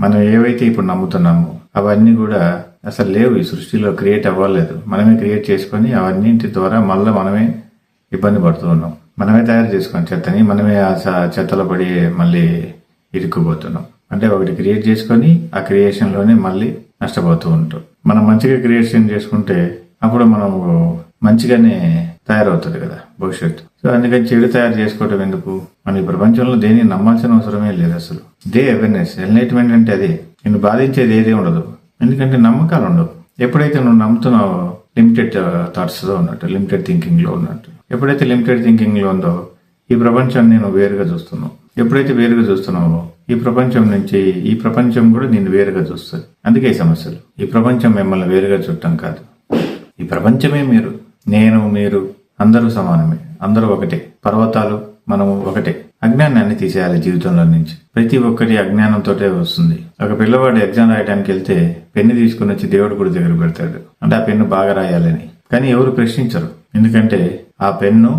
మనం ఏవైతే ఇప్పుడు నమ్ముతున్నామో అవన్నీ కూడా అసలు లేవు, ఈ సృష్టిలో క్రియేట్ అవ్వలేదు. మనమే క్రియేట్ చేసుకొని అవన్నింటి ద్వారా మళ్ళీ మనమే ఇబ్బంది పడుతూ ఉన్నాం. మనమే తయారు చేసుకున్నాం చెత్తని, మనమే ఆ చెత్తలో పడి మళ్ళీ ఇరుక్కుపోతున్నాం. అంటే ఒకటి క్రియేట్ చేసుకొని ఆ క్రియేషన్లోనే మళ్ళీ నష్టపోతూ ఉంటాం. మనం మంచిగా క్రియేషన్ చేసుకుంటే అప్పుడు మనం మంచిగానే తయారవుతుంది కదా భవిష్యత్తు. సో అందుకని చెడు తయారు చేసుకోవటం ఎందుకు? మన ఈ ప్రపంచంలో దేన్ని నమ్మాల్సిన అవసరమే లేదు అసలు. ఇదే అవేర్నెస్, ఎన్లైట్మెంట్ అంటే అదే. నిన్ను బాధించేది ఏదే ఉండదు, ఎందుకంటే నమ్మకాలు ఉండవు. ఎప్పుడైతే నువ్వు నమ్ముతున్నావో లిమిటెడ్ థాట్స్లో ఉన్నట్టు, లిమిటెడ్ థింకింగ్లో ఉన్నట్టు. ఎప్పుడైతే లిమిటెడ్ థింకింగ్లో ఉందో ఈ ప్రపంచాన్ని నేను వేరుగా చూస్తున్నావు. ఎప్పుడైతే వేరుగా చూస్తున్నావో ఈ ప్రపంచం నుంచి ఈ ప్రపంచం కూడా నిన్ను వేరుగా చూస్తుంది. అందుకే ఈ సమస్యలు. ఈ ప్రపంచం మిమ్మల్ని వేరుగా చుట్టం కాదు, ఈ ప్రపంచమే మీరు, నేను, మీరు అందరూ సమానమే, అందరూ ఒకటే. పర్వతాలు మనము ఒకటే. అజ్ఞానాన్ని తీసేయాలి జీవితంలో నుంచి. ప్రతి ఒక్కటి అజ్ఞానంతోటే వస్తుంది. ఒక పిల్లవాడు ఎగ్జామ్ రాయడానికి వెళ్తే పెన్ను తీసుకుని వచ్చి దేవుడి గుడి దగ్గర పెడతాడు, అంటే ఆ పెన్ను బాగా రాయాలని. కానీ ఎవరు ప్రశ్నించరు, ఎందుకంటే ఆ పెన్ను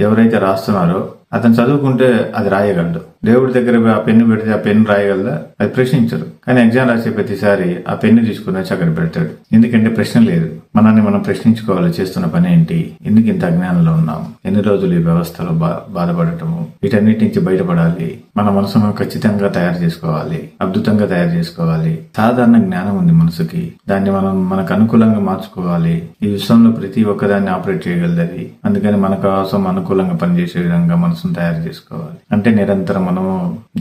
ఎవరైతే రాస్తున్నారో అతను చదువుకుంటే అది రాయగలడు. దేవుడి దగ్గర ఆ పెన్ను పెడితే ఆ పెన్ను రాయగలదా? అది ప్రశ్నించరు. కానీ ఎగ్జామ్ రాసే ప్రతిసారి ఆ పెన్ను తీసుకుని వచ్చి అక్కడ పెడతాడు, ఎందుకంటే ప్రశ్న లేదు. మనల్ని మనం ప్రశ్నించుకోవాలి, చేస్తున్న పని ఏంటి, ఎందుకు ఇంత అజ్ఞానంలో ఉన్నాం, ఎన్ని రోజులు ఈ వ్యవస్థలో బాధపడటము, వీటన్నిటి నుంచి బయటపడాలి. మన మనసును ఖచ్చితంగా తయారు చేసుకోవాలి, అద్భుతంగా తయారు చేసుకోవాలి. సాధారణ జ్ఞానం ఉంది మనసుకి, దాన్ని మనం మనకు అనుకూలంగా మార్చుకోవాలి. ఈ విశ్వంలో ప్రతి ఒక్కదాన్ని ఆపరేట్ చేయగలది. అందుకని మన కోసం అనుకూలంగా పనిచేసే విధంగా మనసును తయారు చేసుకోవాలి. అంటే నిరంతరం మనము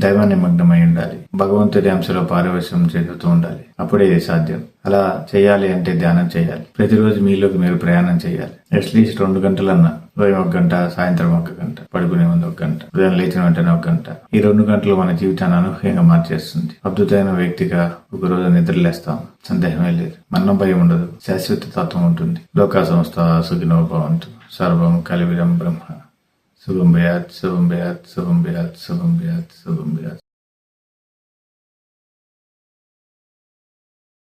దైవాన్ని నిమగ్నమై ఉండాలి, భగవంతుడి అంశలో పారవశ్యం చెందుతూ ఉండాలి. అప్పుడే సాధ్యం. అలా చేయాలి అంటే ధ్యానం చేయాలి. ప్రతిరోజు మీలోకి మీరు ప్రయాణం చేయాలి. అట్లీస్ట్ 2 గంటలన్నా, ఉదయం 1 గంట, సాయంత్రం 1 గంట, పడుకునే ముందు 1 గంట, ఉదయం లేచిన వెంటనే 1 గంట. ఈ 2 గంటలు మన జీవితాన్ని అనూహ్యంగా మార్చేస్తుంది. అద్భుతమైన వ్యక్తిగా ఒకరోజు నిద్రలేస్తాం, సందేహమే లేదు. మరణం భయం ఉండదు, శాశ్వత తత్వం ఉంటుంది. లోకా సంస్థ సుఖినో భవంతు. సర్వం కలివిరం బ్రహ్మ. శుభం భయాత్, శుభం భయాత్, శుభం భయాత్, శుభం భయాత్, శుభం భయాత్.